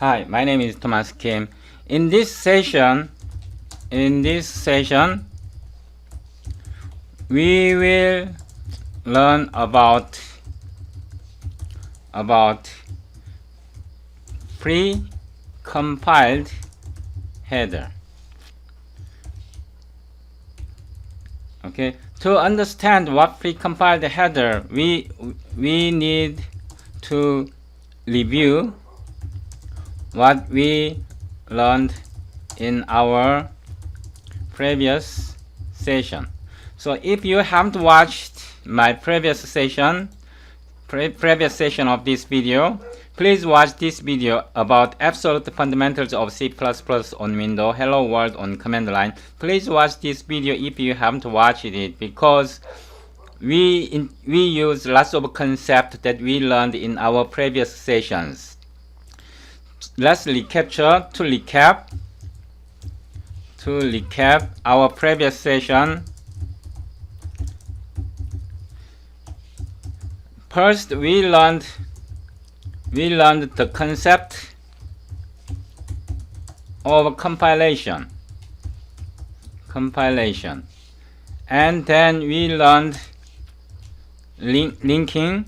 Hi, my name is Thomas Kim. In this session, we will learn about precompiled header. Okay, to understand what precompiled header, we need to review what we learned in our previous session. So if you haven't watched my previous session of this video, please watch this video about absolute fundamentals of C++ on Windows, Hello World on command line. Please watch this video if you haven't watched it, because we use lots of concepts that we learned in our previous sessions. Let's recapture. To recap our previous session. First, we learned the concept of compilation, and then we learned linking,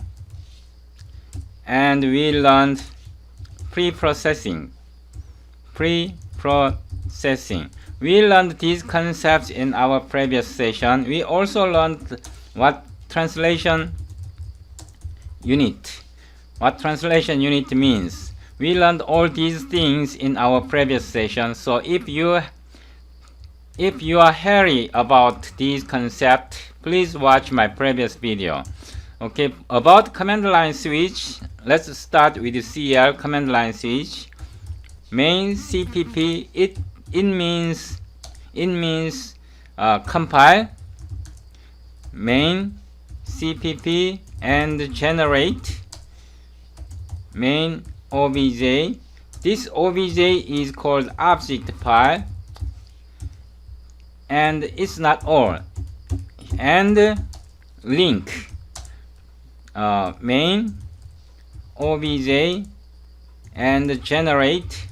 and we learned preprocessing. We learned these concepts in our previous session. We also learned what translation unit means. We learned all these things in our previous session. So if you are hurry about these concepts, please watch my previous video. Okay, about command line switch, let's start with the CL command line switch. Main.cpp, it means compile main.cpp and generate main.obj. This obj is called object file, and it's not all. And link main.obj and generate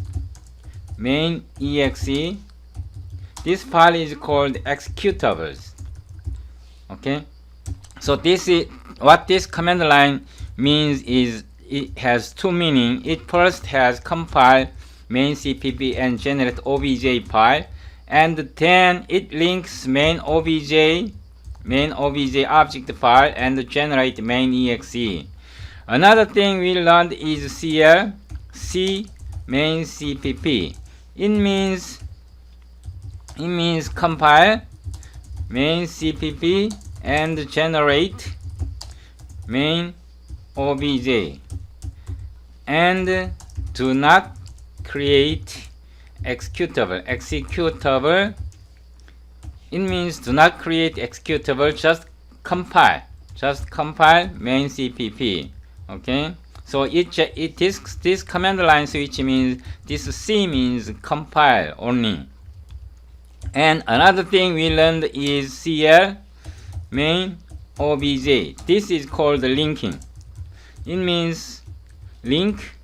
main.exe. This file is called executables. Okay, so this is what this command line means. Is it has two meanings. It first has compile main.cpp and generate obj file, and then it links main.obj object file and generate main.exe. Another thing we learned is CL, main.cpp. It means compile main.cpp and generate main.obj, and do not create executable. It means do not create executable, just compile main.cpp. Okay, so this command line switch means this C means compile only. And another thing we learned is CL main.obj. This is called linking. It means link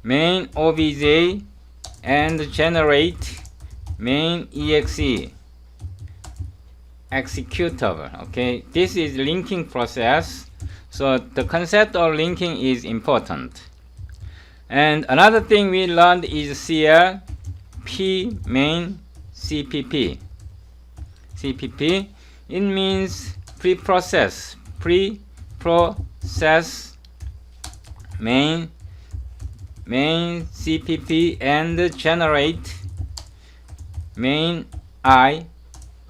main.obj and generate main.exe executable. Okay, this is linking process. So the concept of linking is important. And another thing we learned is CL main.cpp. It means preprocess main.cpp and generate main.i.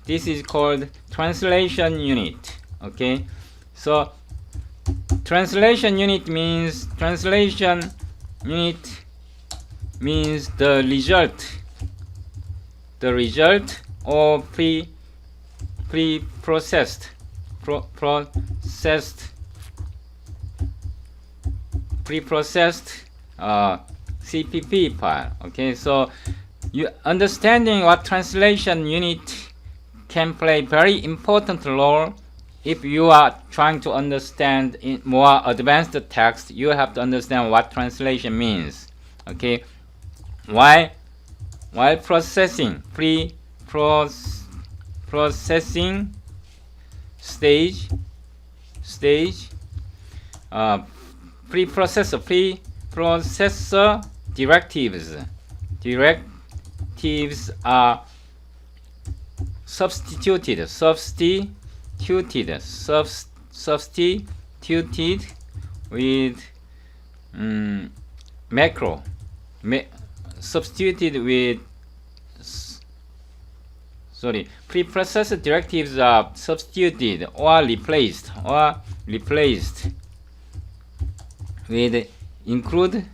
This is called translation unit. Okay, so translation unit means the result of preprocessed CPP file. Okay, so you understanding what translation unit can play very important role. If you are trying to understand in more advanced text, you have to understand what translation means. Okay, while processing processing stage preprocessor directives are substituted with macro preprocessor directives are substituted or replaced with include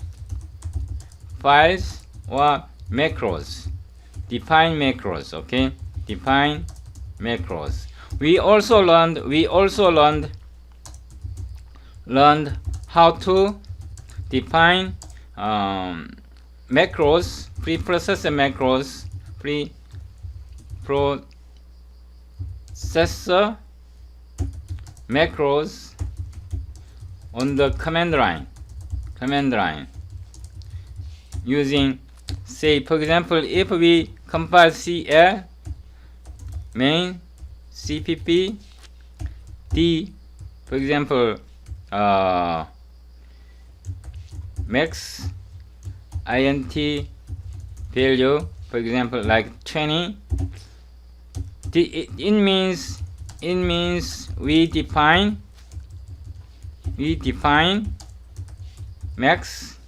files or macros. Define macros. Okay, define macros. We also learned how to define macros, preprocessor macros, preprocessor macros on the command line using, say, for example, if we compile CL main.cpp d, for example, max int value, for example, like 20, it means we define max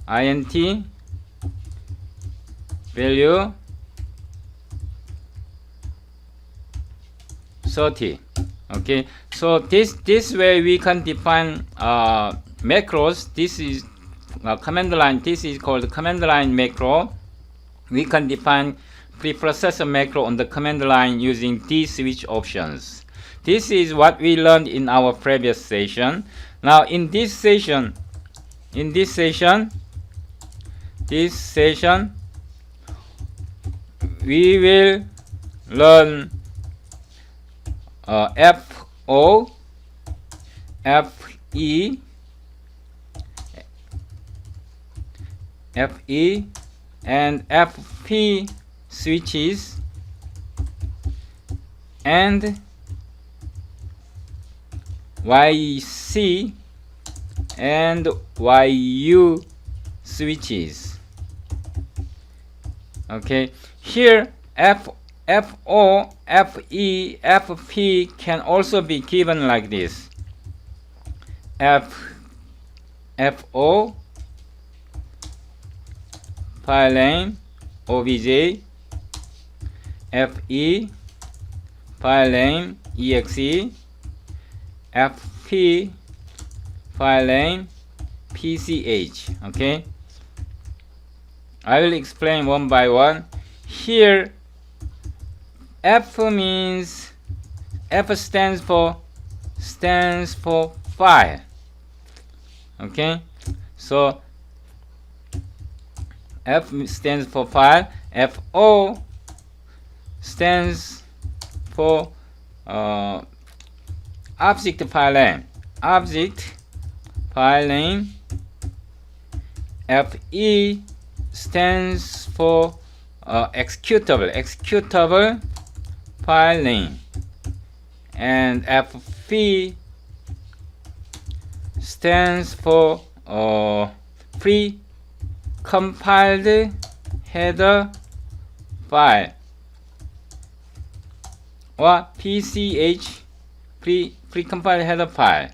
int value 30. Okay, so this way we can define macros. This is command line. This is called command line macro. We can define preprocessor macro on the command line using these switch options. This is what we learned in our previous session. Now in this session we will learn FO, FE, and FP switches and YC and YU switches. Okay, here FO, FE, FP can also be given like this. FO file name obj, FE file name exe, FP file name pch. Okay, I will explain one by one. Here F stands for file. Okay, so F stands for file. FO stands for object file name. FE stands for executable file name, and FP stands for precompiled header file, or PCH, precompiled header file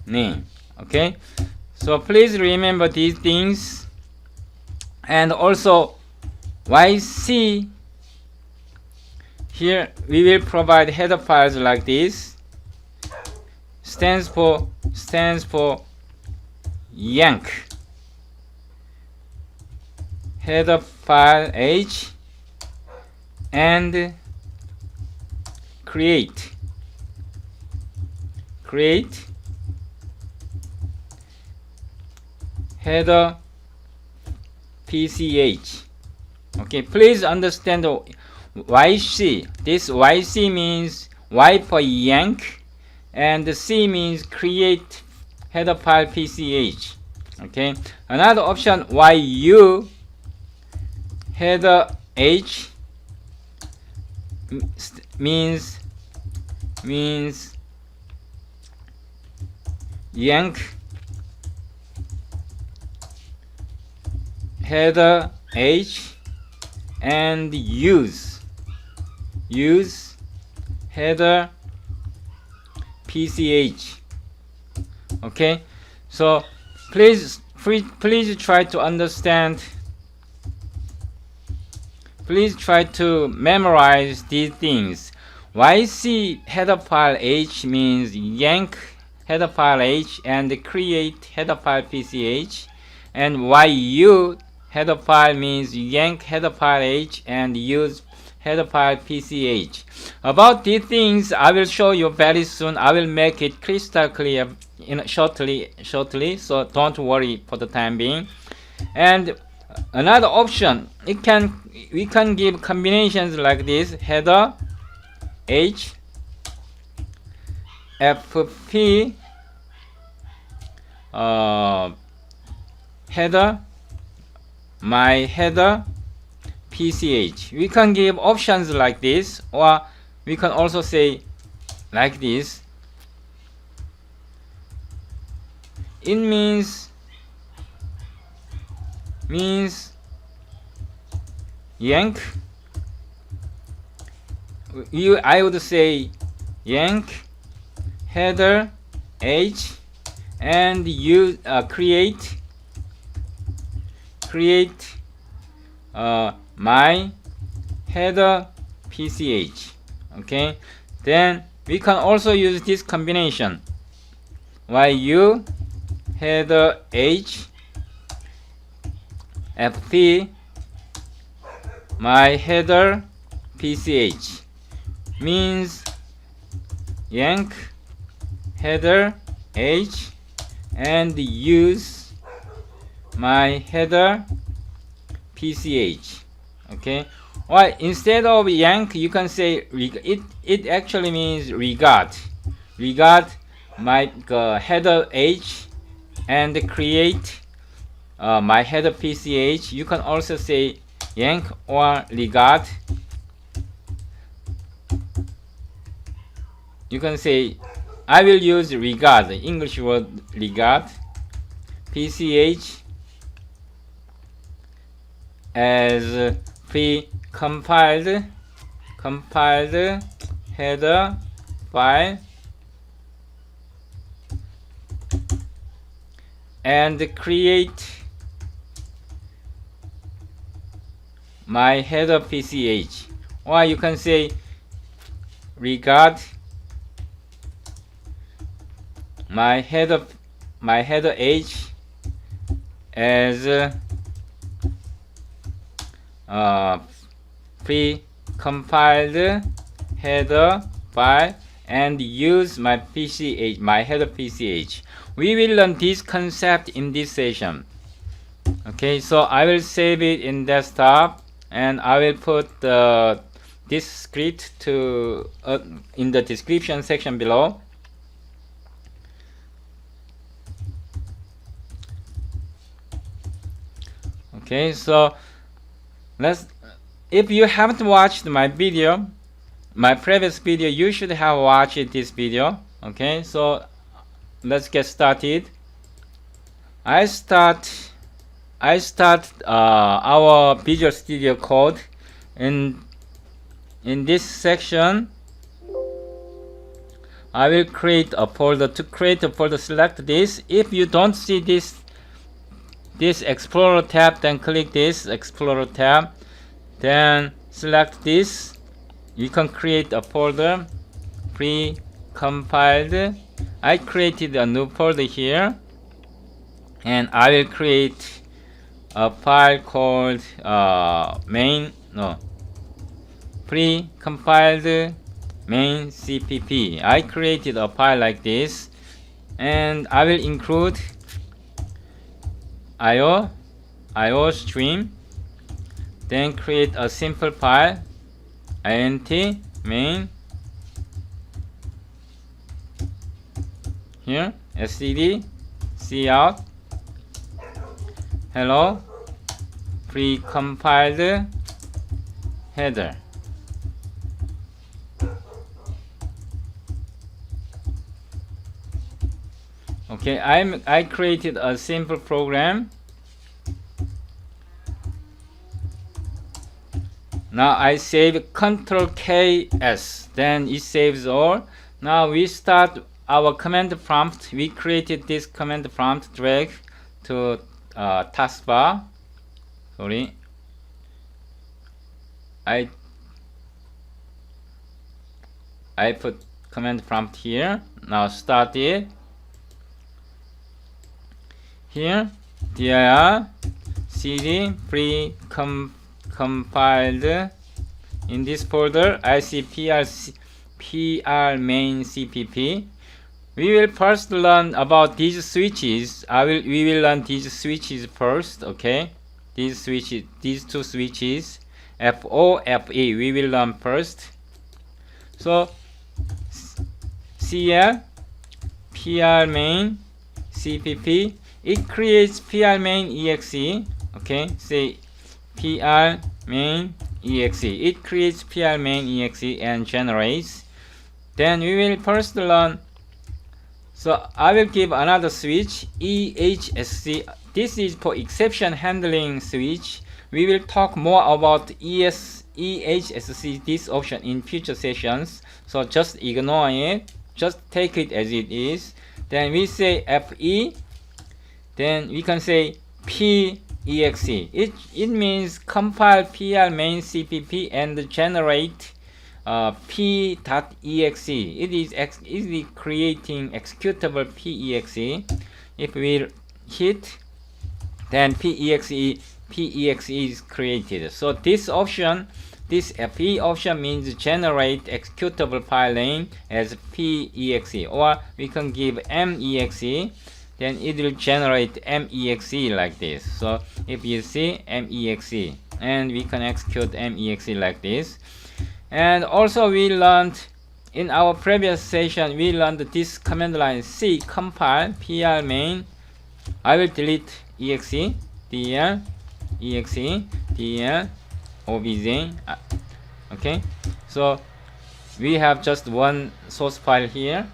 name. Okay, so please remember these things. And also YC, here we will provide header files like this. Stands for yank header file H, and create header pch. Okay, please understand the YC. This YC means Y for yank, and the C means create header file pch. Okay, another option, yu header h means yank header h and use header pch. Okay, so please try to understand, please try to memorize these things. YC header file h means yank header file h and create header file pch, and yu header file means yank header file h and use header file pch. About these things I will show you very soon. I will make it crystal clear shortly, so don't worry for the time being. And another option, we can give combinations like this: header h fp header my header pch. We can give options like this, or we can also say like this. It means yank. I would say yank header h and you create my header pch. Okay, then we can also use this combination: yu header h fp my header pch means yank header h and use my header pch. Okay, well, instead of yank you can say it actually means regard my header h and create my header pch. You can also say yank or regard. You can say, I will use regard, the English word regard pch as precompiled header file and create my header pch. Or you can say regard my header h as precompiled header file and use my pch, my header pch. We will learn this concept in this session. Okay, so I will save it in desktop and I will put this script to in the description section below. Okay, so if you haven't watched my video, my previous video, you should have watched this video. Okay, so let's get started. I start our Visual Studio Code. In this section I will create a folder. To create a folder, select this. If you don't see this Explorer tab, then click this Explorer tab, then select this. You can create a folder, precompiled. I created a new folder here, and I will create a file called precompiled main.cpp. I created a file like this, and I will include IO stream, then create a simple file int main here std cout hello precompiled header. Okay, I created a simple program. Now I save Ctrl K S, then it saves all. Now we start our command prompt. We created this command prompt, drag to taskbar. Sorry, I put command prompt here. Now start it. Here, dir cd precompiled. In this folder, I see pr main.cpp. We will first learn about these switches. We will learn these switches first. Okay, these two switches, FO, FE. We will learn first. So cl pr main cpp. It creates pr main exe. Okay, say pr main exe. It creates pr main exe and generates. Then we will first learn. So I will give another switch, EHSC. This is for exception handling switch. We will talk more about EHSC, this option, in future sessions. So just ignore it. Just take it as it is. Then we say FE. Then we can say PEXE. It means compile pr main cpp and generate p.exe. It is creating executable PEXE. If we hit, then PEXE is created. So this option, this FE option, means generate executable file name as PEXE, or we can give MEXE. Then it will generate MEXE like this. So if you see MEXE, and we can execute MEXE like this. And also we learned in our previous session, we learned this command line C, compile pr main. I will delete exe, dl, exe, dl, obj. Okay, so we have just one source file here.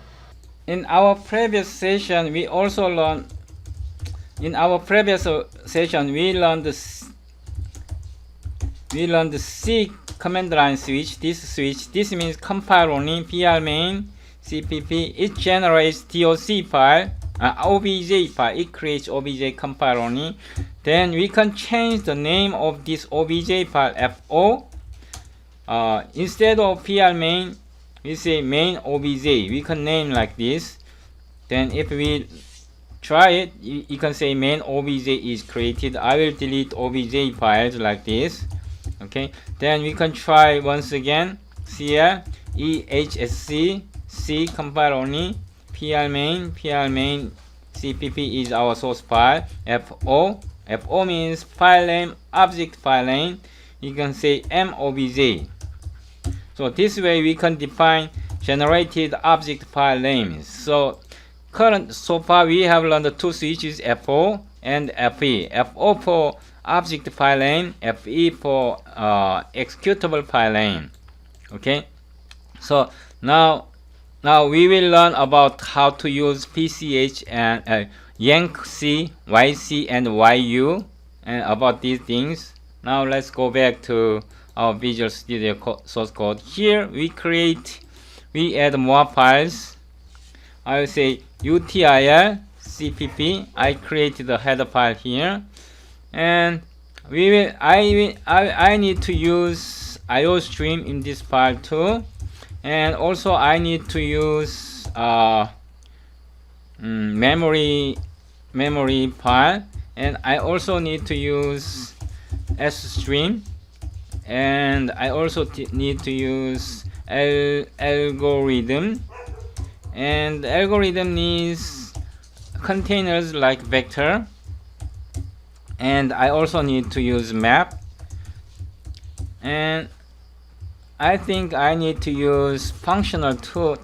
In our previous session, we also learned. In our previous session, we learned the C command line switch. This means compile only pr main cpp. It generates doc file, obj file. It creates obj compile only. Then we can change the name of this obj file, fo. Instead of pr main, we say main.obj. We can name like this. Then if we try it, you can say main.obj is created. I will delete obj files like this. Okay, then we can try once again. cl ehsc c compile only pr main cpp is our source file. Fo means file name, object file name. You can say mobj. So this way we can define generated object file names. So far we have learned two switches, FO and FE. FO for object file name, FE for executable file name. Okay, so now we will learn about how to use PCH and YankC, YC, and YU, and about these things. Now let's go back to our Visual Studio source code. Here we add more files. I will say util cpp. I created a header file here, and I need to use IO stream in this file too, and also I need to use memory file, and I also need to use stream, and I also need to use algorithm, and algorithm needs containers like vector, and I also need to use map, and I think I need to use functional too,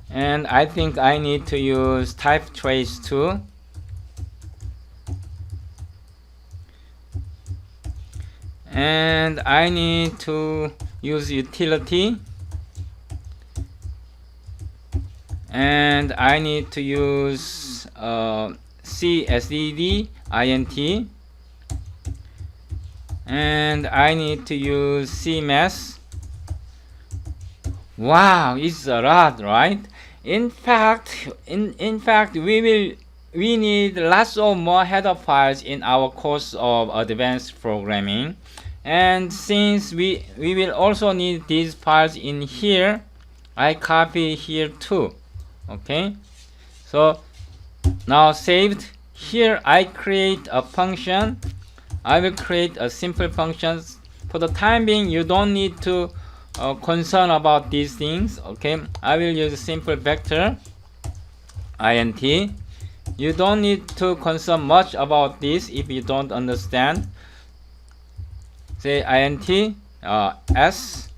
and I think I need to use type trace too. and I need to use utility, and I need to use CSDD int, and I need to use CMAS. Wow, it's a lot, right? In fact, we need lots of more header files in our course of advanced programming, and since we will also need these files in here, I copy here too. Okay, so now saved. Here I create a function. I will create a simple function. For the time being, you don't need to concern about these things. Okay, I will use simple vector int. You don't need to concern much about this if you don't understand. Say int s.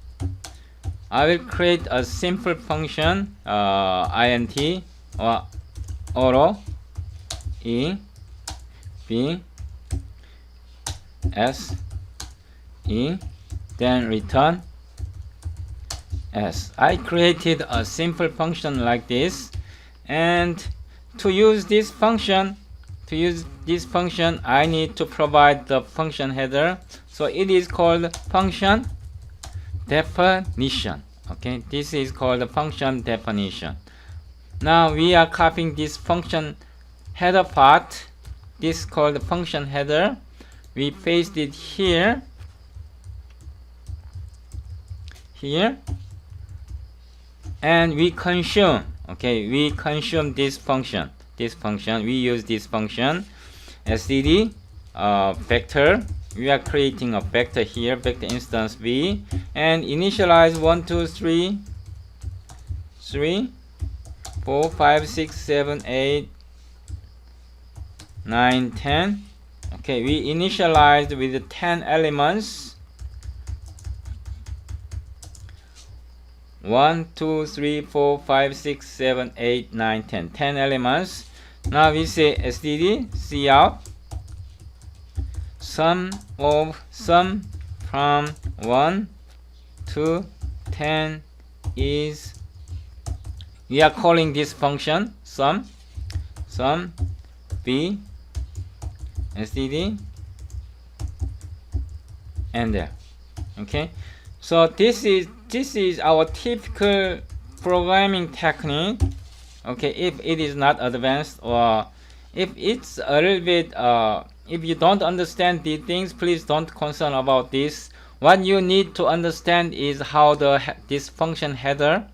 I will create a simple function int or auto e b s e, then return s. I created a simple function like this, and to use this function, I need to provide the function header. So it is called function definition. Okay, this is called the function definition. Now we are copying this function header part. This is called the function header. We paste it here, and we consume. Okay, we consume this function. We use this function std vector. We are creating a vector here, vector instance v, and initialize 1 2 3 4 5 6 7 8 9 10. Okay, we initialized with 10 elements. 1 2 3 4 5 6 7 8 9 10. 10 elements. Now we say std cout sum from 1 to 10 is, we are calling this function sum b std and there. Okay, so this is our typical programming technique. Okay, if it is not advanced, or if it's a little bit if you don't understand these things, please don't concern about this. What you need to understand is how this function header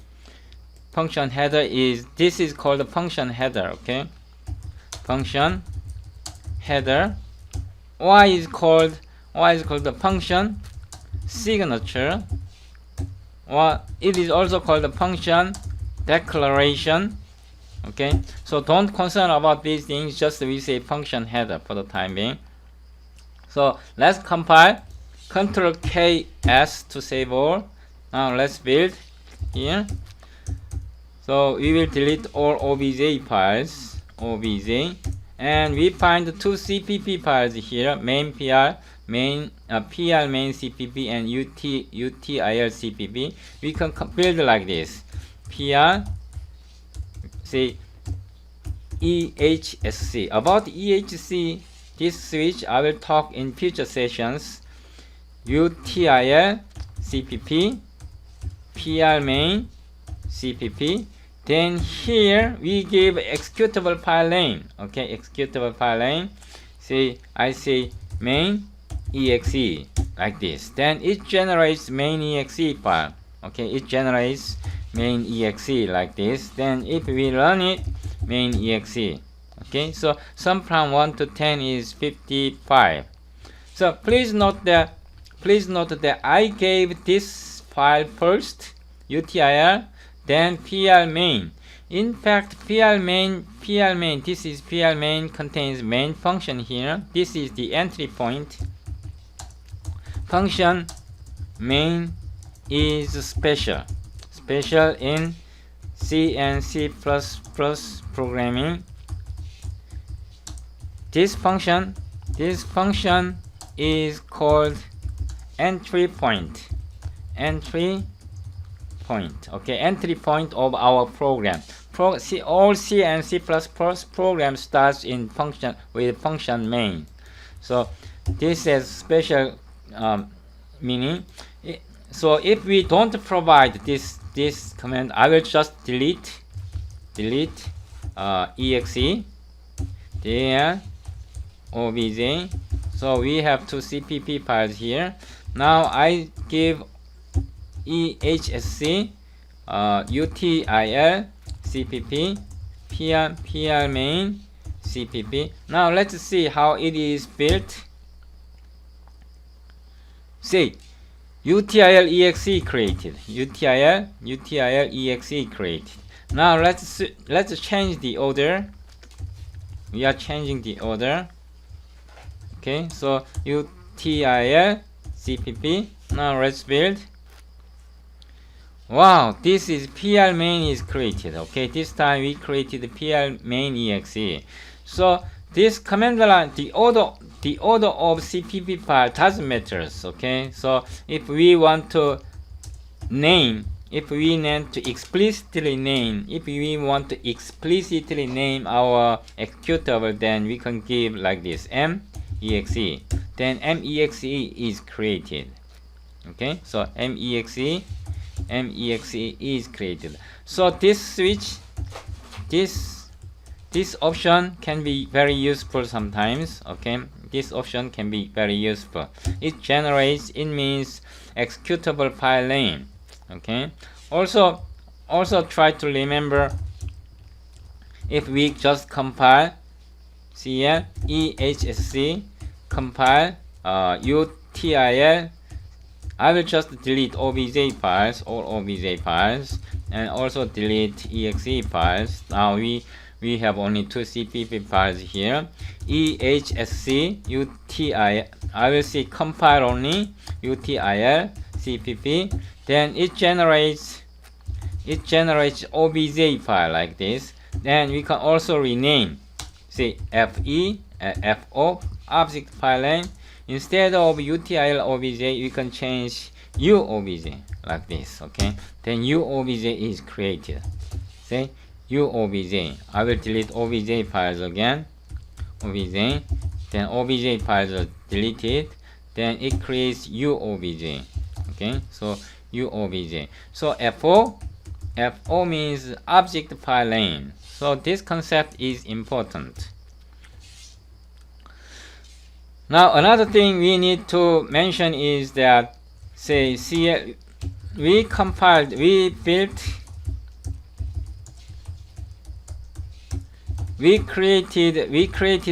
is, this is called the function header. Okay, function header. Why is called the function signature, or it is also called the function declaration. Okay, so don't concern about these things, just we say function header for the time being. So let's compile. Ctrl K S to save all. Now let's build here. So we will delete all obj files, and we find the two cpp files here, main.pl, main cpp, and util cpp. We can build like this. pl, say exec. About exec, this switch I will talk in future sessions. util cpp, pl main cpp. Then here we give executable file name. Okay, executable file name. I say main.exe like this. Then it generates main.exe file. Okay, it generates main.exe like this. Then if we run it, main.exe. Okay, so sum from 1 to 10 is 55. So please note that I gave this file first, util, then pl main. In fact, pl main, this is pl main, contains main function here. This is the entry point. Function main is special in C and C++ programming. This function is called entry point, okay, entry point of our program. All C and C++ program starts in function with function main. So this has special meaning. So if we don't provide this command, I will just delete exe, then obj. So we have two cpp files here. Now I give ehsc util cpp pr main cpp. Now let's see how it is built. See, util exe created, util exe created. Now let's change the order. We are changing the order. Okay, so util cpp. Now let's build. Wow, this is pr main is created. Okay, this time we created pr main exe. So this command line, the order of cpp file doesn't matter. Okay, so if we want to name, if we want to explicitly name our executable, then we can give like this mexe. Then mexe is created. Okay, so mexe is created. So this switch, this option can be very useful sometimes. Okay, this option can be very useful. It means executable file name. Okay, also try to remember, if we just compile cl ehsc compile util, I will just delete obj files, all obj files, and also delete exe files. Now we have only two cpp files here. ehsc util, I will see compile only util cpp. Then it generates obj file like this. Then we can also rename, say fo object file name. Instead of util obj, we can change uobj like this. Okay, then uobj is created. Say uobj. I will delete obj files again. Obj. Then obj files are deleted. Then it creates uobj. Okay, so uobj. So fo means object file name. So this concept is important. Now another thing we need to mention is that, say, we created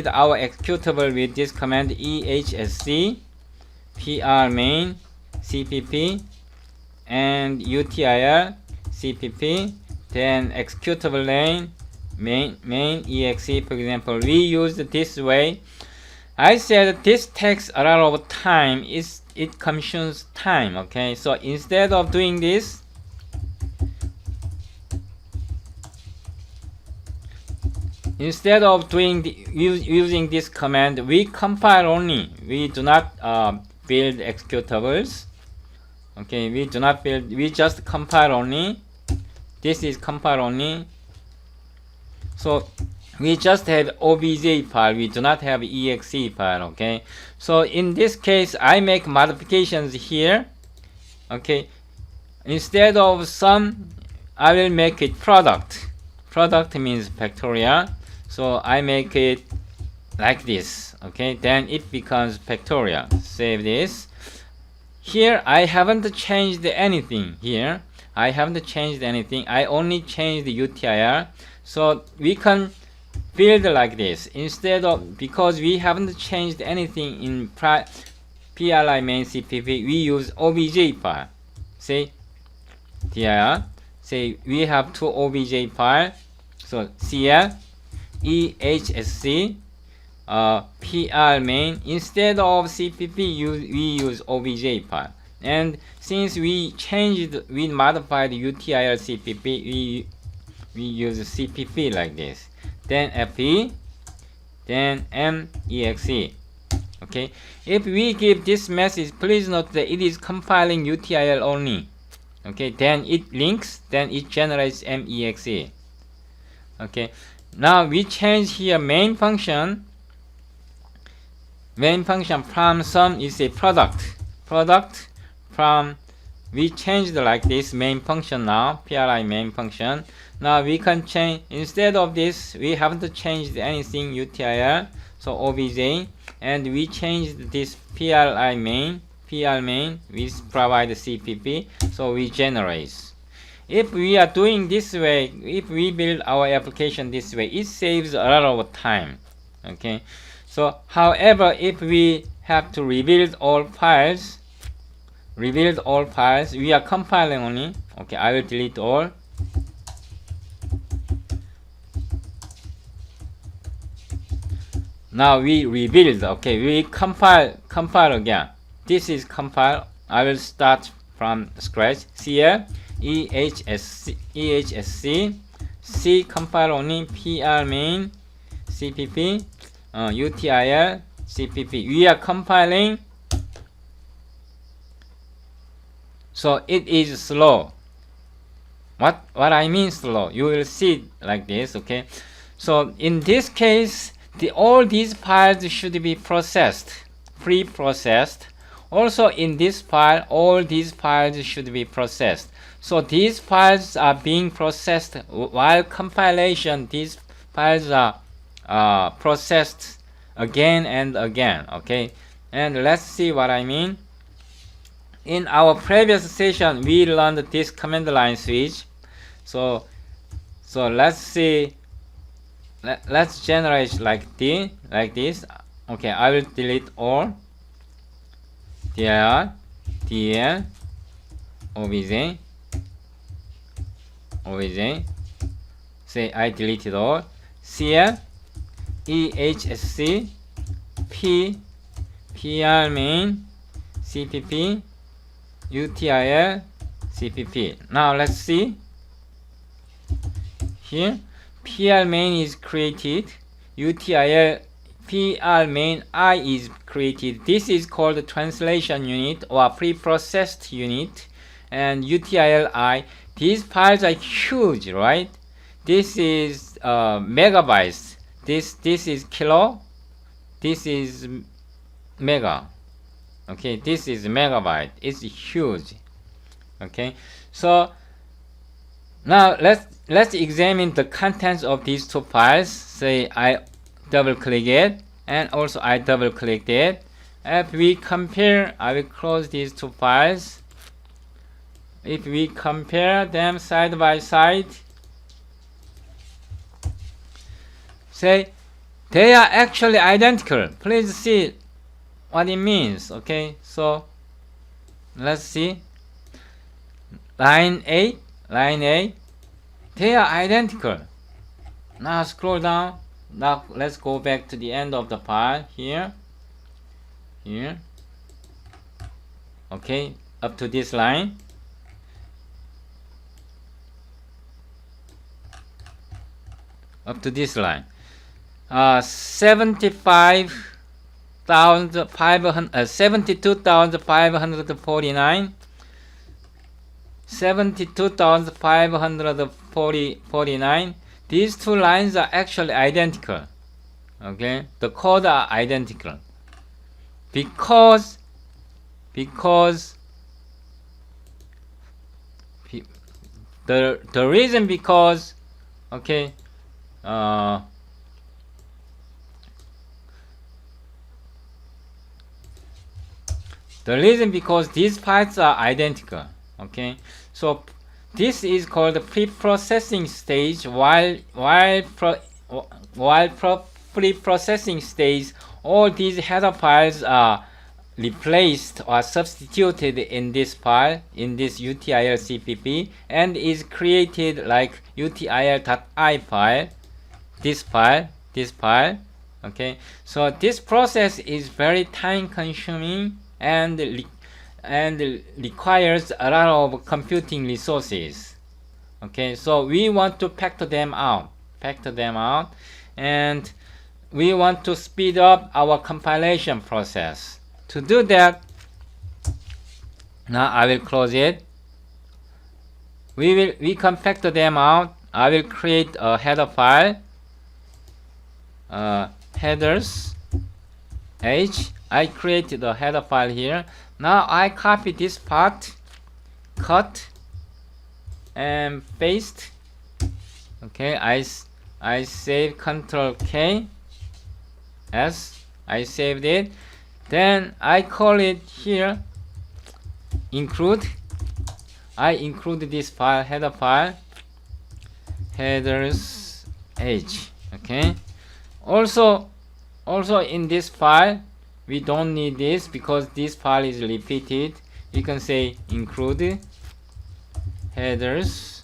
our executable with this command ehsc pr main cpp and util cpp, then executable name main.exe. For example, we used this way. I said this takes a lot of time. It consumes time. Okay, so instead of doing this, using this command, we compile only. We do not build executables. Okay, we just compile only. This is compile only. So we just have obj file, we do not have exe file. Okay, so in this case I make modifications here. Okay, instead of sum, I will make it product. Product means factorial, so I make it like this. Okay, then it becomes factorial. Save this. Here I haven't changed anything. Here I haven't changed anything. I only changed the util. So we can build like this. Instead of, because we haven't changed anything in pri main cpp, we use obj file. Say dir, say we have two obj file. So cl ehsc pr main. Instead of cpp, we use obj file. And since we modified util cpp, we use cpp like this. Then fe, then mexe. Okay, if we give this message, please note that it is compiling util only. Okay, then it links, then it generates main.exe. Okay, now we change here main function from sum is a product from, we changed like this main function now, pri main function. Now we can change, instead of this we haven't changed anything util, so obj, and we changed this pri main, we provide cpp, so we generate. If we are doing this way, if we build our application this way, it saves a lot of time. Okay, so however, if we have to rebuild all files, we are compiling only. Okay, I will delete all. Now we rebuild. Okay, we compile again. This is compile. I will start from scratch. cl ehsc c compile only, pr main cpp util cpp. We are compiling, so it is slow. What I mean slow, you will see like this. Okay, so in this case, all these files should be processed, preprocessed. Also in this file, all these files should be processed. So these files are being processed while compilation. These files are processed again and again. Okay, and let's see what I mean. In our previous session, we learned this command line switch. So let's see. Let's generate like this. Okay, I will delete all. dir dl obj. Say I deleted all. cl ehsc p pr main cpp util cpp. Now let's see here. pr main is created, util pr main I is created. This is called translation unit or preprocessed unit, and util I. These files are huge, right? This is megabytes. This is kilo. This is mega. Okay, this is megabyte. It's huge. Okay, so now let's examine the contents of these two files. Say I double click it, and also I double click it. If we compare, I will close these two files. If we compare them side by side, say they are actually identical. Please see what it means. Okay, so let's see. Line 8, they are identical. Now scroll down. Now let's go back to the end of the file here. Okay, up to this line. Up to this line. 72,549. 72,549. These two lines are actually identical. Okay, the code are identical because the reason, because okay, the reason because these files are identical. Okay, so this is called the preprocessing stage. While preprocessing stage, all these header files are replaced or substituted in this file, in this util cpp, and is created like util.i file. This file. Okay, so this process is very time consuming and requires a lot of computing resources. Okay, so we want to factor them out, and we want to speed up our compilation process. To do that, now I will close it. We compact them out. I will create a header file, headers h. I created a header file here. Now I copy this part, cut and paste. Okay, I save Control K S. I saved it. Then I call it here include. I include this file, header file, headers h. Okay. Also in this file, we don't need this because this file is repeated. You can say include headers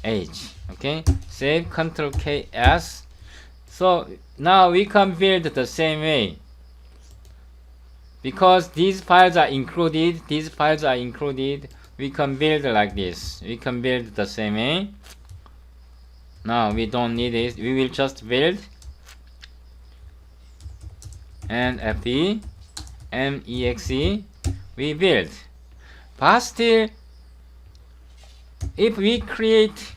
h. Okay. Save Control K S. So now we can build the same way. Because these files are included, we can build like this. We can build the same way. Now we don't need it. We will just build and fe mexe. We build. But still, if we create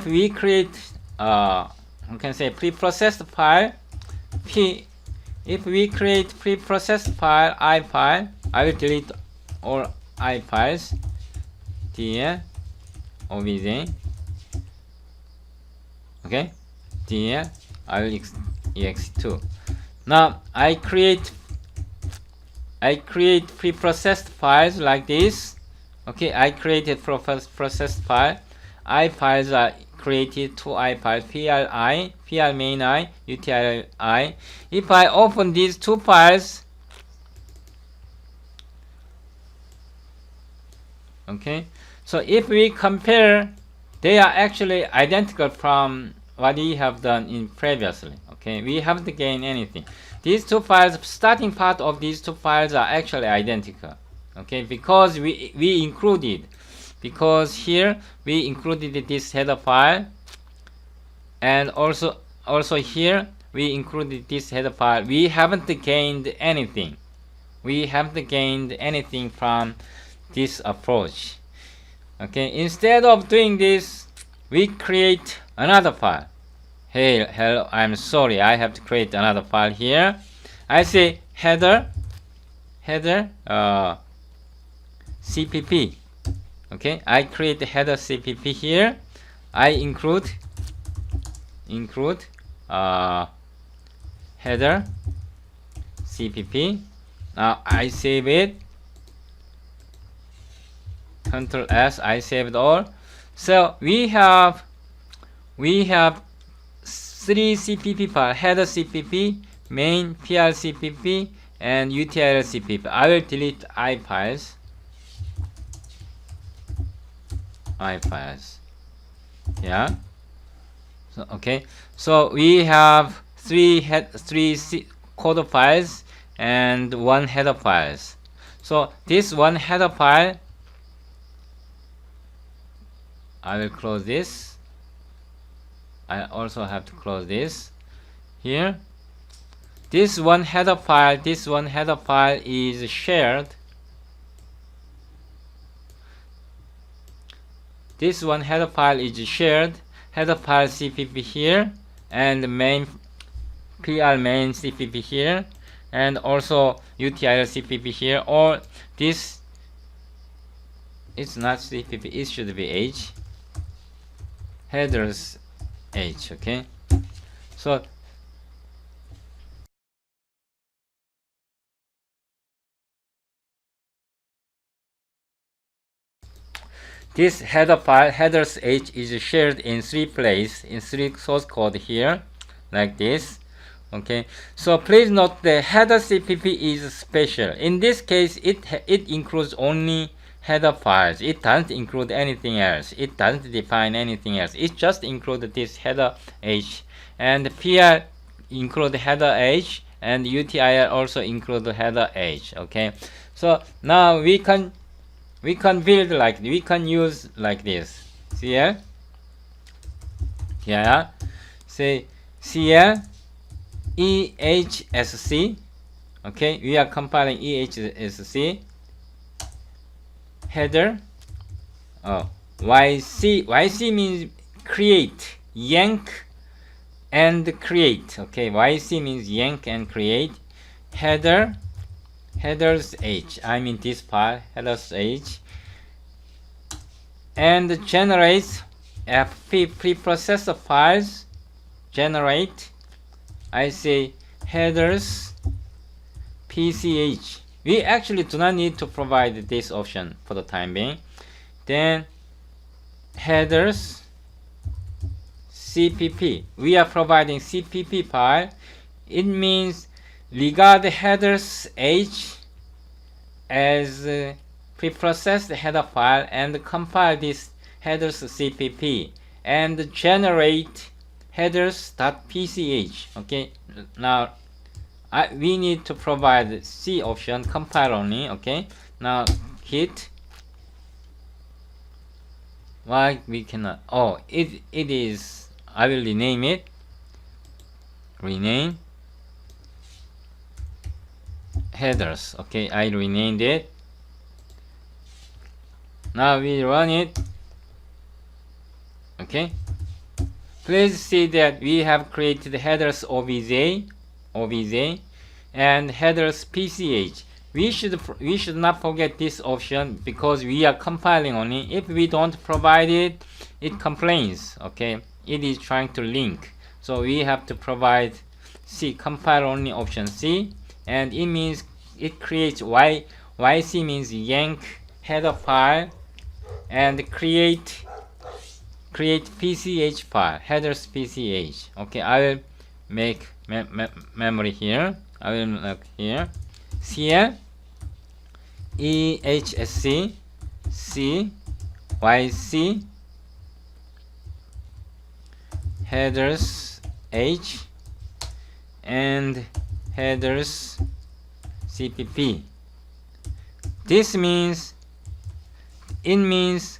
we can say preprocessed file if we create preprocessed file I file, I will delete all I files, dl obj. Okay, dl I will exe2. Now I create preprocessed files like this. Okay, I created preprocessed file. I files are created, two I files, pl main I, util I. If I open these two files, okay, so if we compare, they are actually identical from what we have done in previously. Okay, we haven't gained anything. These two files, starting part of these two files are actually identical. Okay, because we included, because here we included this header file, and also here we included this header file. We haven't gained anything. We haven't gained anything from this approach. Okay, instead of doing this, we create another file. Hey, hello, I'm sorry, I have to create another file here. I say header cpp. Okay, I create the header cpp here. I include header cpp. Now I save it. Control S. I saved all. So we have three cpp files: header cpp, main pl cpp, and util cpp. I will delete I files. Yeah. So okay. So we have three code files and one header files. So this one header file, I will close this. I also have to close this here. This one header file is shared. This one header file is shared. Header file cpp here, and main pl main cpp here, and also util cpp here. Or this, it's not cpp, it should be h. Headers h. Okay, so this header file, headers h, is shared in three places, in three source code here, like this. Okay, so please note the header cpp is special. In this case, it includes only header files. It doesn't include anything else. It doesn't define anything else. It just includes this header h, and pl include header h, and util also include header h. Okay, so now we can build like, we can use like this. See here? Yeah. Say cl ehsc. Okay, we are compiling ehsc header. Yc means create, yank and create. Okay, yc means yank and create. Headers h, I mean this file, headers h, and generates fp preprocessor files. Generate, I say headers pch. We actually do not need to provide this option for the time being. Then headers cpp. We are providing cpp file. It means regard headers h as preprocessed header file and compile this headers cpp and generate headers.pch. Okay, now we need to provide C option, compile only. Okay, now hit. Why we cannot? Oh, it is. I will rename it. Rename headers. Okay, I renamed it. Now we run it. Okay, please see that we have created headers obj and headers pch. We should not forget this option because we are compiling only. If we don't provide it, it complains. Okay, it is trying to link, so we have to provide C, compile only option C, and it means it creates yc means yank header file and create pch file, headers pch. Okay, I will make memory here. I will make here cl ehsc c yc headers h and headers cpp. This means yc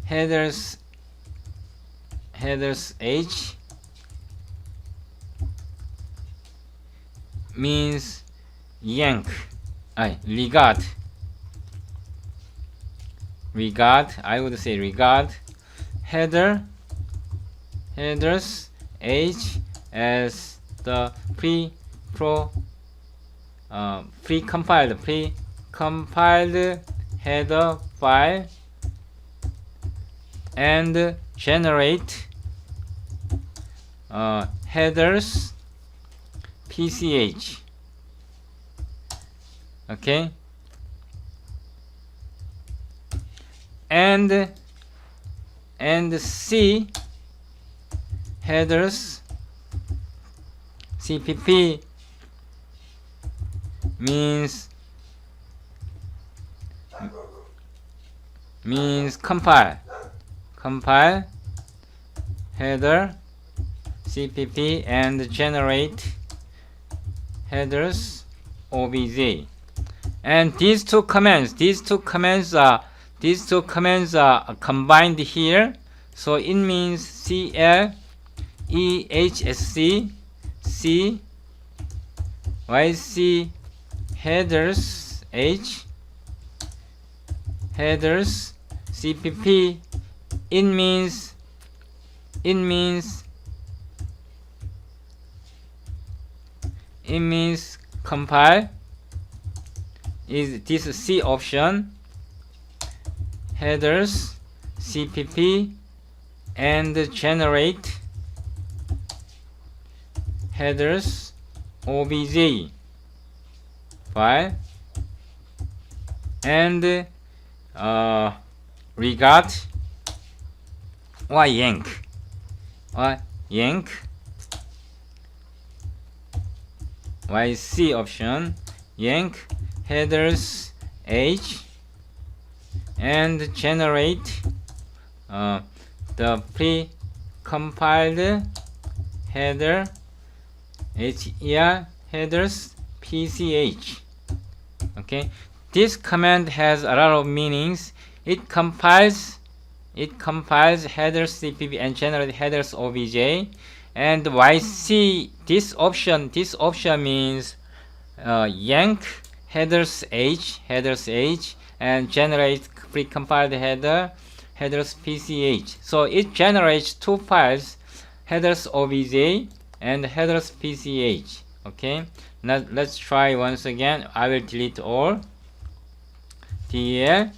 headers h means yank, regard, I would say regard headers h as the precompiled header file and generate headers pch. Okay, and C headers cpp means compile header cpp and generate headers obj. And these two commands are combined here, so it means cl ehsc c yc headers h headers cpp. It means compile is this C option, headers cpp and generate headers obj file and regard or yank yc option, yank headers h and generate the precompiled header headers pch. Okay, this command has a lot of meanings. It compiles it compiles headers cpp and generate headers obj. And yc, this option means yank headers h and generate precompiled headers pch. So it generates two files, headers obj and headers pch. Okay, now let's try once again. I will delete all. dl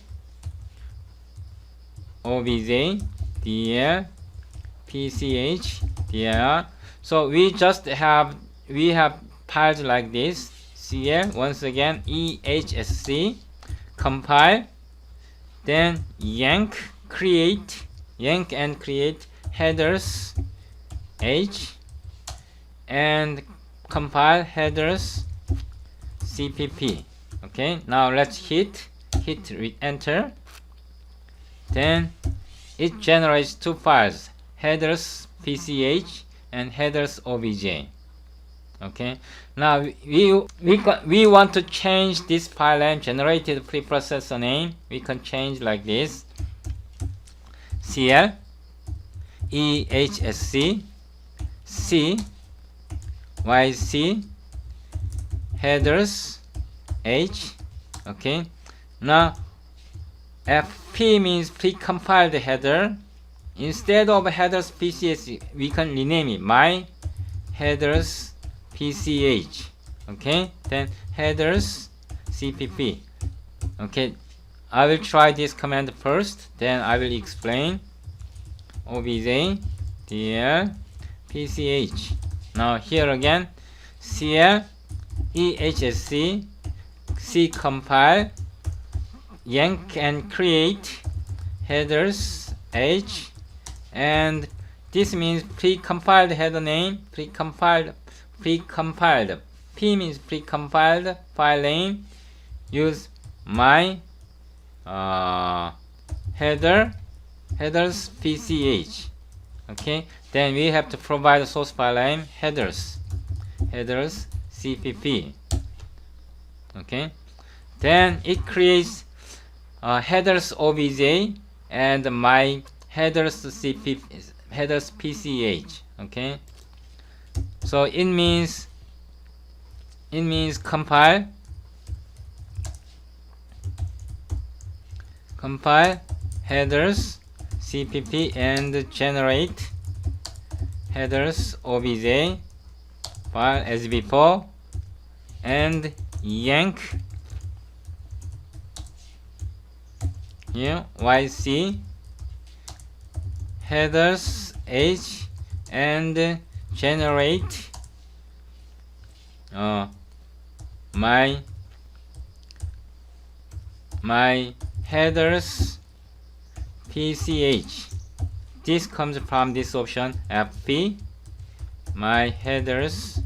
obj, dl pch, dl. So we have files like this. cl, once again, exec, compile, then yank and create headers h and compile headers cpp. Okay, now let's hit enter. Then it generates two files, headers pch and headers obj. Okay, now we want to change this file name, generated preprocessor name. We can change like this: cl exec c yc headers h. Okay, now fp means precompiled header. Instead of headers pch, we can rename it my headers pch. Okay, then headers cpp. Okay, I will try this command first, then I will explain. obj dl pch. Now here again, cl exec c compile, yank and create headers h, and this means precompiled header name, precompiled. P means precompiled file name. Use my headers pch. Okay, then we have to provide a source file name headers cpp. Okay, then it creates headers obj and my headers pch. Okay, so it means compile headers cpp and generate headers obj file as before, and yank here yc headers h and generate my headers pch. This comes from this option fp my headers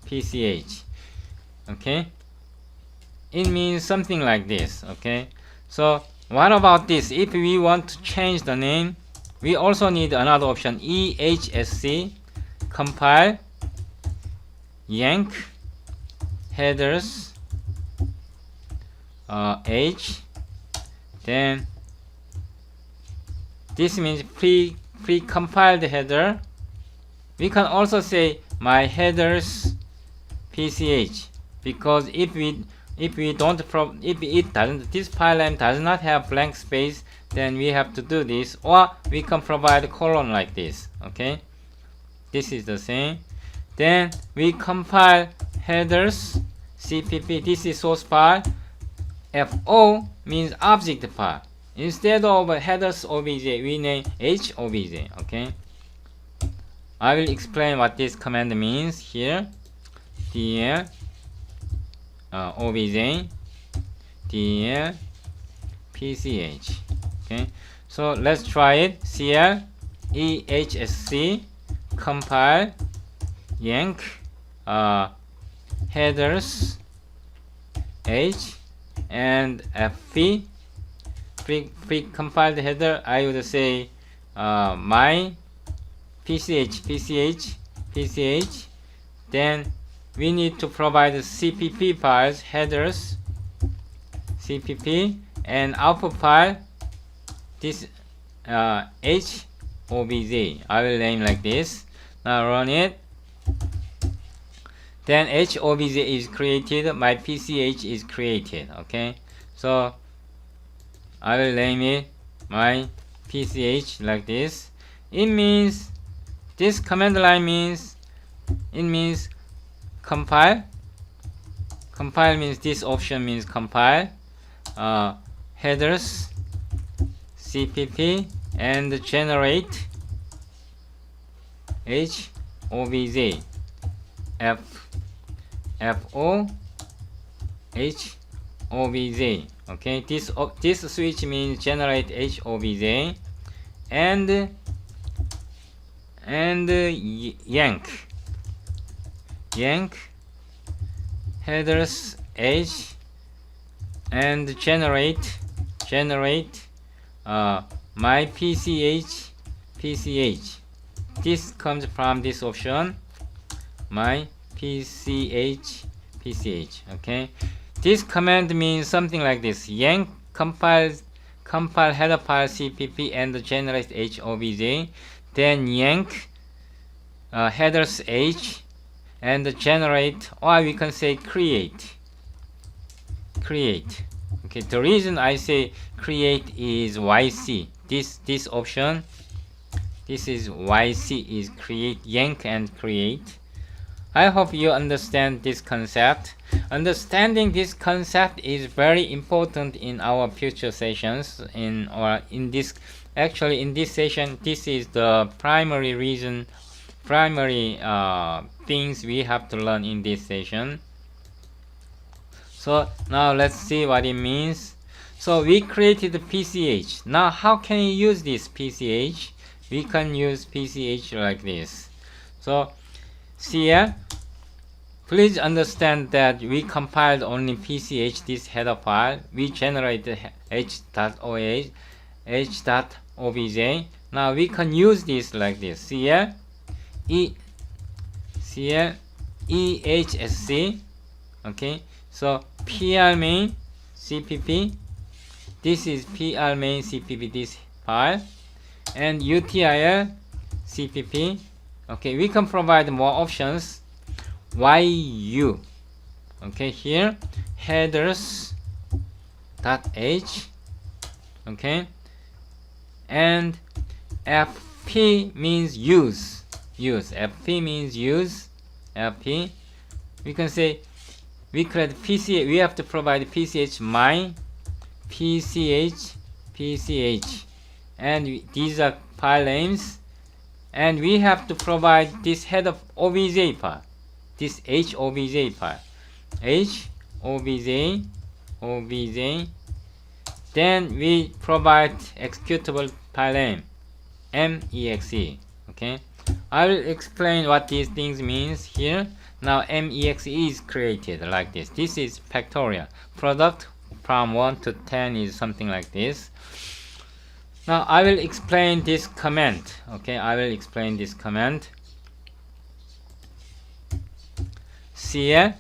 pch. Okay, it means something like this. Okay, so what about this? If we want to change the name, we also need another option, exec compile yank headers h. Then this means pre-compiled header. We can also say my headers pch, because if this file name does not have blank space, then we have to do this, or we can provide a colon like this. Okay, this is the same. Then we compile headers cpp. This is source file. fo means object file. Instead of headers obj, we name h-obj. Okay, I will explain what this command means here. dl obj dl pch. Okay, so let's try it. cl exec compile yank headers h and fp pre-compiled header. I would say my pch. Then we need to provide cpp files, headers cpp, and output file. This HOBJ. I will name like this. Now run it. Then HOBJ is created, my PCH is created. Okay, so I will name it my PCH like this. It means, this command line means, it means compile. Compile means, this option means compile headers cpp and generate HOBJ FO HOBJ. Okay, this switch means generate HOBJ and yank headers H and generate my PCH. This comes from this option, my PCH. Okay, this command means something like this: yank compile header file cpp and generate HOBJ, then yank headers H and generate, or we can say create. Okay, the reason I say create is YC. This option, this is YC, is create, yank and create. I hope you understand this concept. Understanding this concept is very important in our future sessions. In this session, this is the primary things we have to learn in this session. So now let's see what it means. So we created the PCH. Now how can you use this PCH? We can use PCH like this. So here, please understand that we compiled only PCH, this header file. We generated h.obj. Now we can use this like this. Here, EHSC. Okay, so PR main cpp. This is PR main cpp, this file, and util cpp. Okay, we can provide more options. YU. Okay, here headers .h. Okay, and FP means use. FP means use. FP. We can say we create PCH. We have to provide PCH my PCH, and these are file names, and we have to provide this header OBJ file. This HOBJ file, OBJ. Then we provide executable file name, main.exe. Okay, I will explain what these things means here. Now main.exe is created like this. This is factorial. Product from 1 to 10 is something like this. Now I will explain this command. Okay, I will explain this command. CL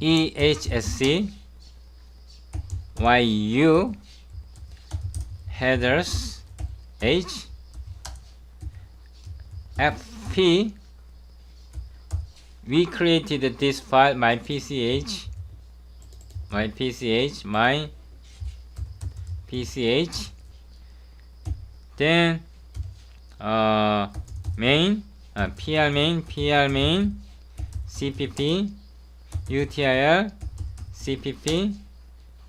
EHSC YU headers H FP. We created this file, my PCH. Then main, PR main cpp util cpp.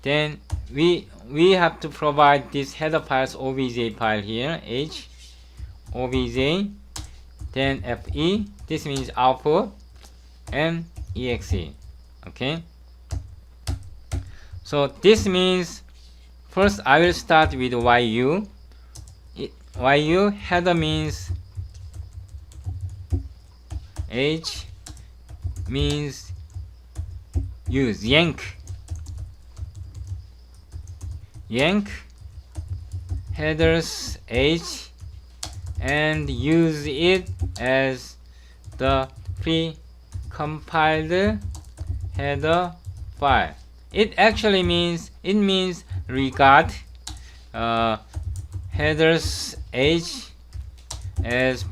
Then we have to provide this header files obj file here, h obj, then fe, this means output, and exe. Okay, so this means first I will start with yu. Yu header means h means use, yank headers h and use it as the precompiled header file. It actually means, regard headers h as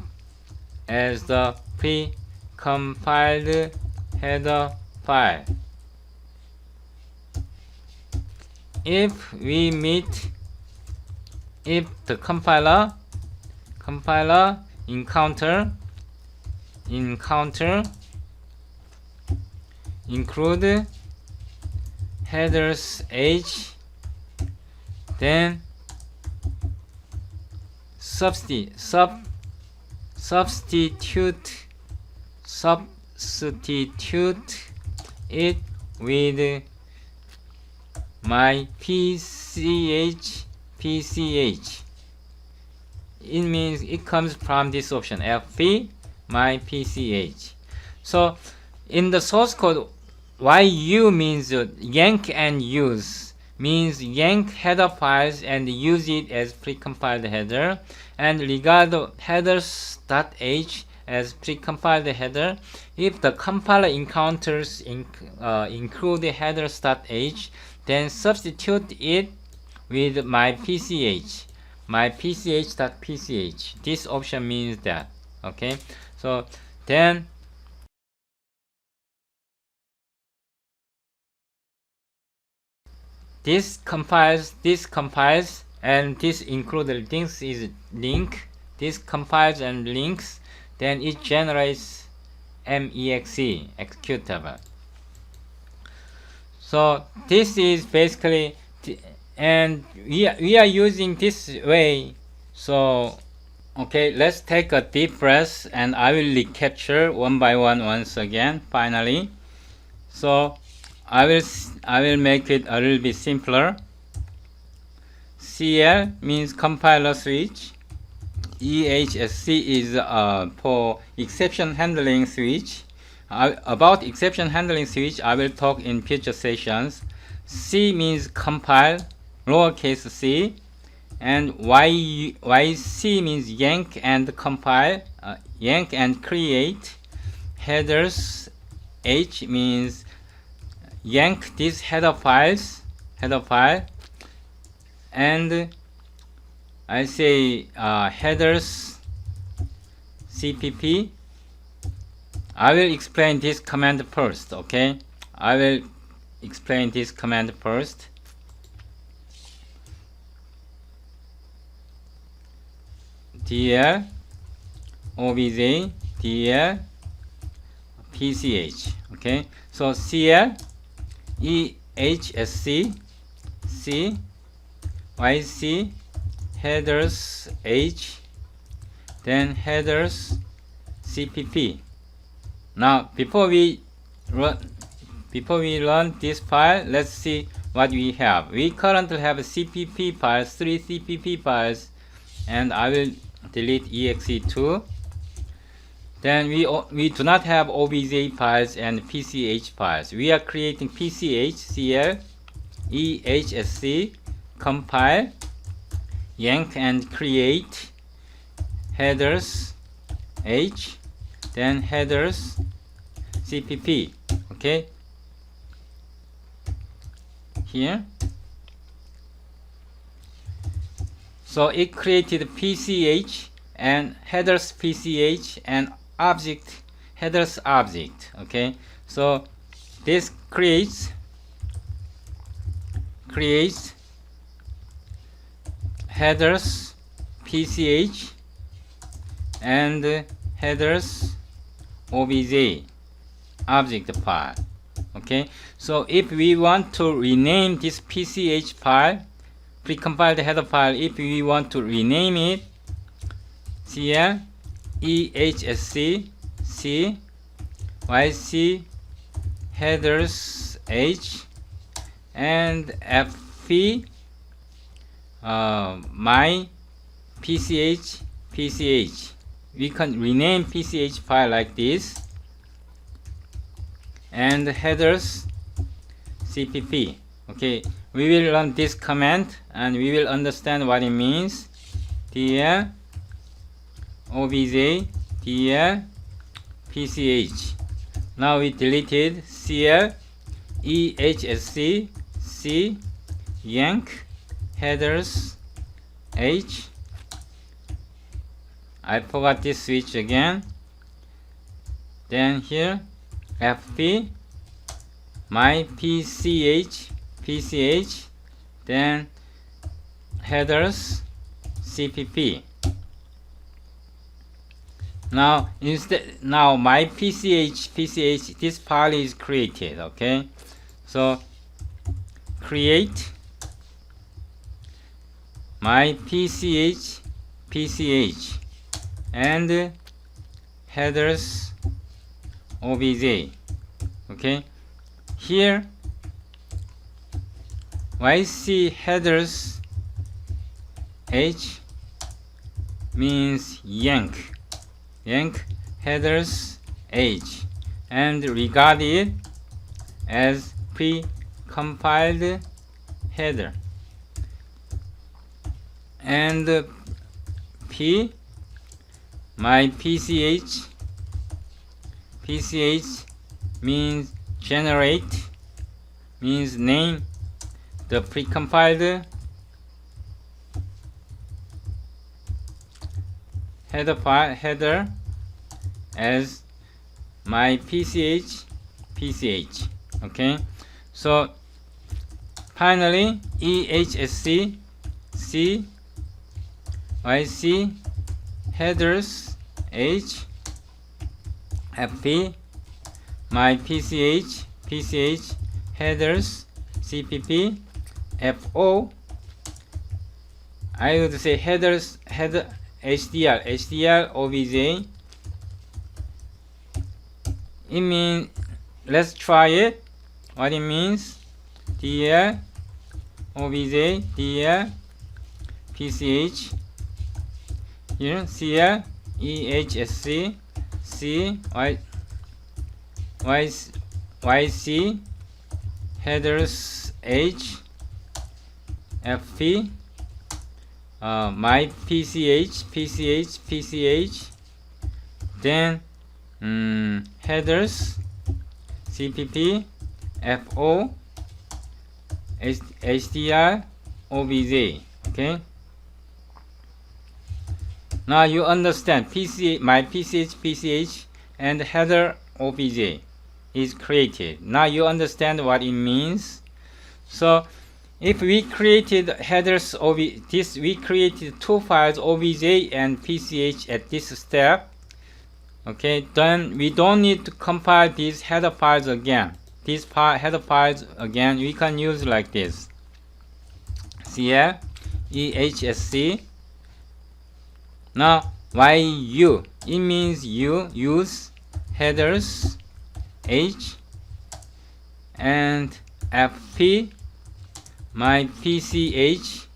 the precompiled header file. If the compiler encounter include headers h, then substitute it with my pch. It means it comes from this option fp my pch. So in the source code, yu means yank and use, means yank header files and use it as precompiled header, and regard headers.h as precompiled header. If the compiler encounters include headers.h, then substitute it with my pch .pch. This option means that. Okay, so then this compiles, and this included links is link. This compiles and links, then it generates main.exe executable. So this is basically, and we are using this way. So okay, let's take a deep breath and I will recapture one by one once again finally. So I will make it a little bit simpler. CL means compiler switch. EHSC is for exception handling switch. About exception handling switch I will talk in future sessions. C means compile, lowercase c, and YC means yank and compile, yank and create. Headers H means yank these header file, and I say headers cpp. I will explain this command first. Okay, I will explain this command first. dl obj dl pch. Okay, so cl ehsc c yc headers h, then headers cpp. Now before we run this file, let's see what we have. We currently have cpp files, 3 cpp files, and I will delete exe2. Then we do not have obj files and pch files. We are creating pch, cl ehsc, compile, yank and create headers h, then headers cpp. Okay, here. So it created pch and headers pch and object headers object. Okay, so this creates headers pch and headers obj object file. Okay, so if we want to rename this pch file, precompiled header file, if we want to rename it, cl ehsc c yc headers h and fp my pch. We can rename pch file like this, and headers cpp. Okay, we will run this command and we will understand what it means. dl obj dl pch. Now we deleted cl ehsc c yank headers h I forgot this switch again. Then here fp my pch, then headers cpp. Now my pch this file is created. Okay, so create my pch and headers obj. Okay, here yc headers h means yank headers h, and regard it as precompiled header, and p my pch means generate, means name the precompiled header as my pch. Okay, so finally exsc yc headers h fp my pch headers cpp fo. I would say header hdr obj. It means, let's try it, what it means. dl obj dl pch, here cl exsc c yc headers h fp my pch then headers cpp fo hdr obj. Okay, now you understand my pch and header obj is created. Now you understand what it means. So if we created headers we created two files obj and pch at this step. Okay, then we don't need to compile these header files again. These header files again we can use like this: cl exsc. Now yu, it means you use headers h, and fp my pch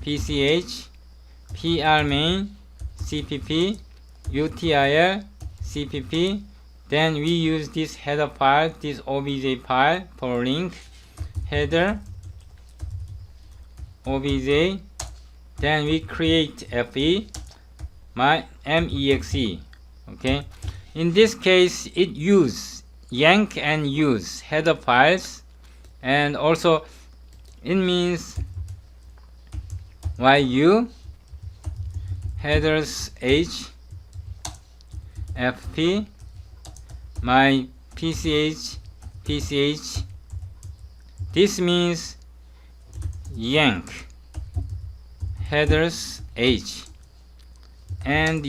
pr main cpp util cpp. Then we use this header file, this obj file, for link header obj. Then we create fe my mexe. Okay, in this case it use yank and use header files, and also it means yu headers h fp my pch. This means yank headers h, and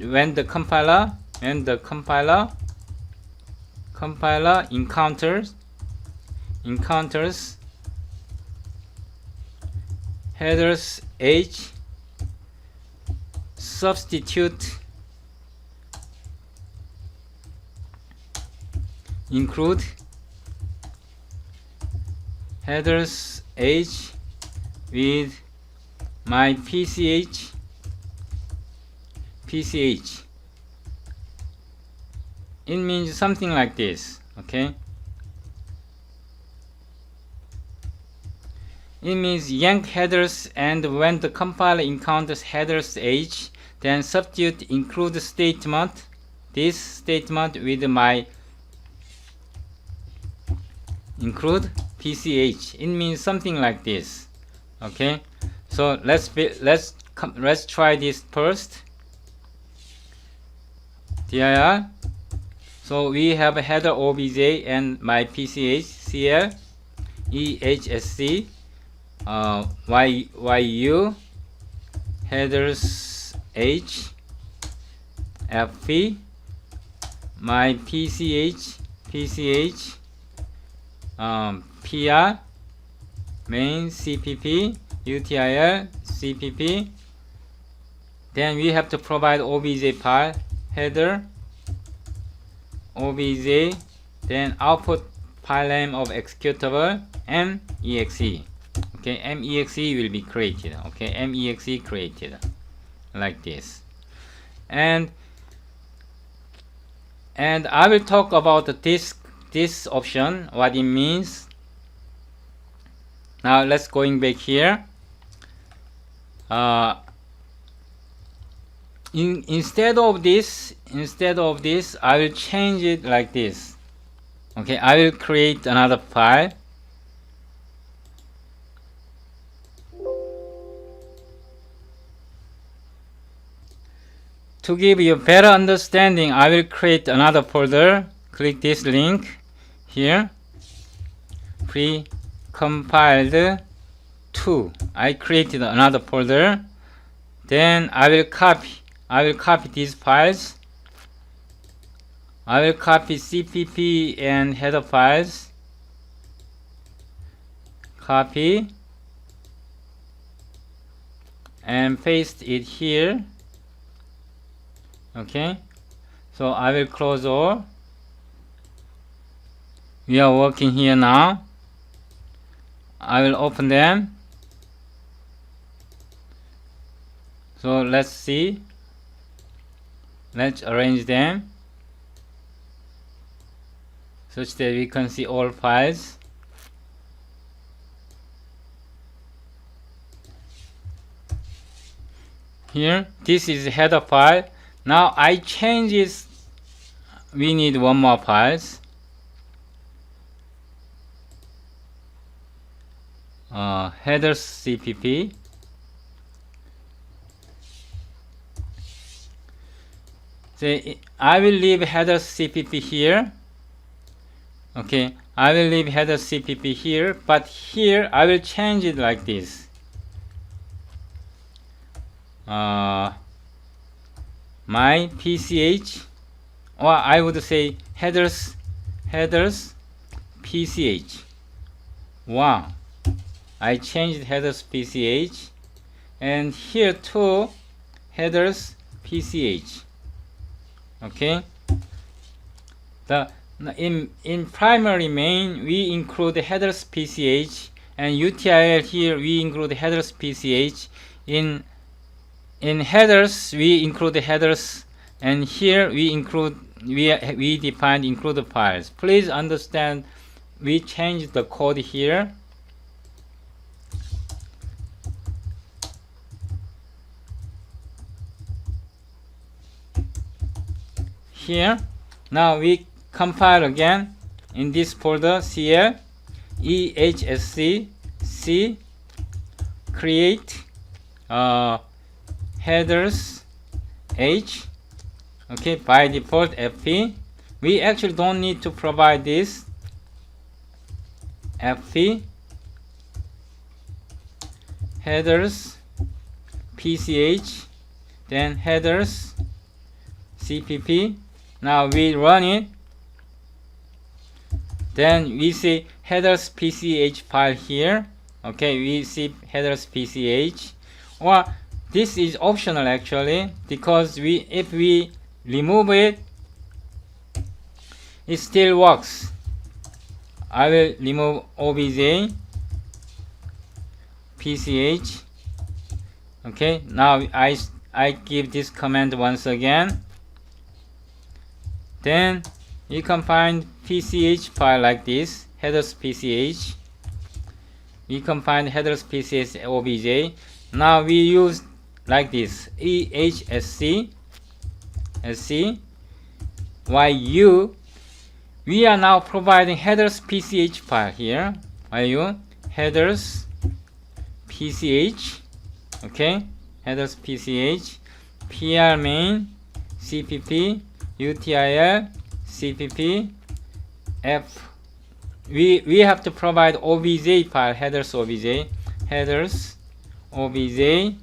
when the compiler encounters headers h, substitute include headers h with my pch. It means something like this. Okay, it means yank headers, and when the compiler encounters headers h, then substitute include statement, this statement with my include pch. It means something like this. Okay, so let's let's try this first. dir. So we have a header obj and my pch cl exsc yu headers h fp my pch pr main.cpp util cpp. Then we have to provide obj file header obj, then output file name of executable main.exe. Okay, main.exe will be created. Okay, main.exe created like this, and I will talk about this option, what it means. Now let's going back here. Instead of this, I will change it like this. Okay, I will create another file. To give you better understanding, I will create another folder. Click this link here. Precompiled 2. I created another folder. Then I will copy these files. I will copy cpp and header files. Copy and paste it here. Okay, so I will close all. We are working here now. I will open them. So let's see. Let's arrange them such that we can see all files. Here, this is the header file. Now I change it. We need one more files. Headers cpp. So I will leave headers cpp here. Okay, I will leave headers cpp here, but here I will change it like this. My pch, or I would say headers pch. Wow, I changed headers pch, and here too headers pch. Okay, in primary main we include headers pch, and util here we include headers pch. In headers we include headers, and here we define include files. Please understand, we changed the code here. Here, now we compile again in this folder cl exsc c create headers h. Okay, by default fp. We actually don't need to provide this. fp headers pch, then headers cpp. Now we run it. Then we see headers pch file here. Okay, we see headers pch. Or this is optional actually, because if we remove it, it still works. I will remove obj pch. Okay, now I give this command once again. Then you can find pch file like this, headers pch. You can find headers pch obj. Now we use like this exsc yu. We are now providing headers pch file here. Yu headers pch. Okay, headers pch, pr main, cpp, util, cpp, f. We have to provide obj file, headers obj,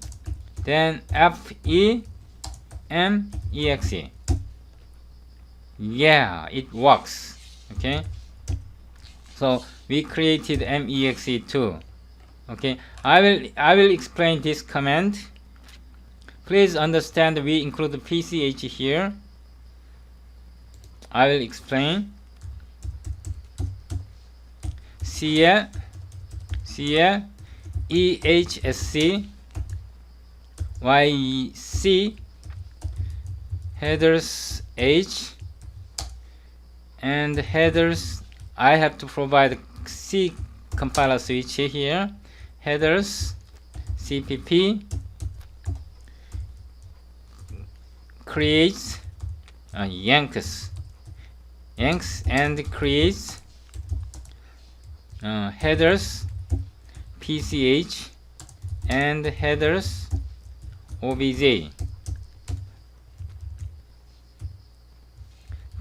then fe m exe. Yeah, it works. Okay, so we created mexe too. Okay, I will explain this command. Please understand we include the pch here. I will explain. cl ehsc yc headers h, and headers I have to provide C compiler switch here, headers cpp creates yanks and creates headers pch and headers obj.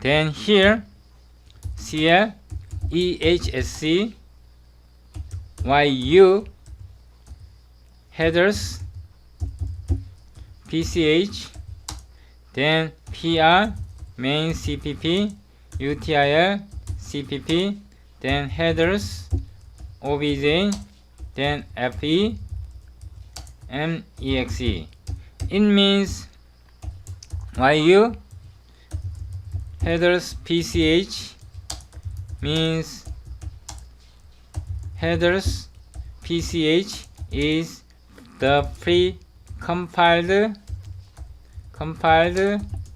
Then here cl ehsc yu headers pch, then pr main cpp util cpp, then headers obj, then fe mexe. It means yu headers pch means headers pch is the precompiled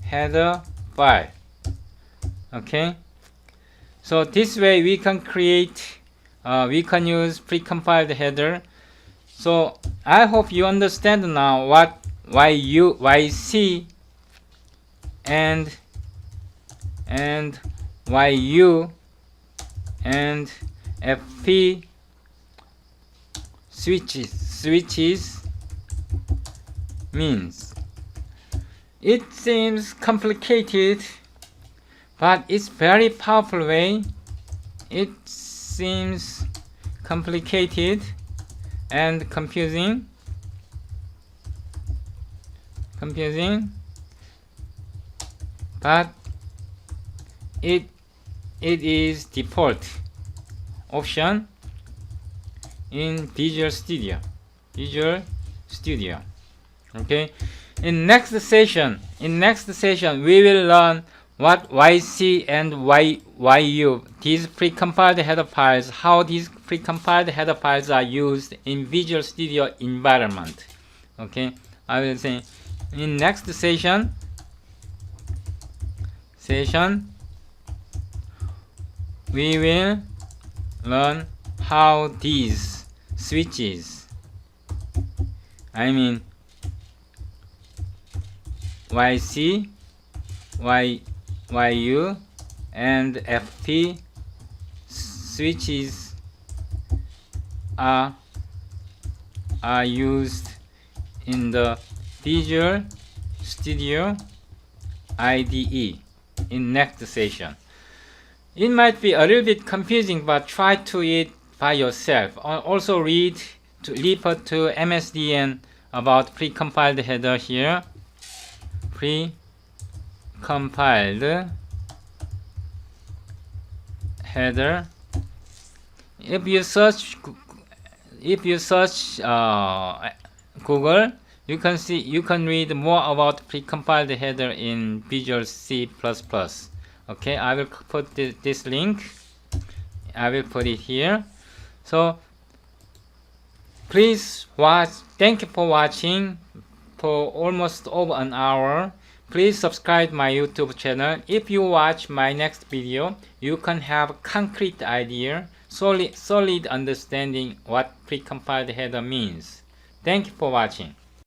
header file. Okay, so this way we can create we can use precompiled header. So I hope you understand now what yu yc and yu and fp switches means. It seems complicated, but it's very powerful way. It seems complicated and confusing, but it is default option in Visual Studio. Okay, in next session we will learn what yc and yu, these precompiled header files, how these precompiled header files are used in Visual Studio environment. Okay, I will say in next session we will learn how these switches, I mean yc, yu and fp switches are used in the Visual Studio IDE in next session. It might be a little bit confusing, but try to it by yourself. Also refer to MSDN about precompiled header here. Precompiled header. If you search Google, you can read more about precompiled header in Visual C++. Okay, I will put this link. I will put it here. So please watch. Thank you for watching for almost over an hour. Please subscribe my YouTube channel. If you watch my next video, you can have concrete idea, solid understanding what precompiled header means. Thank you for watching.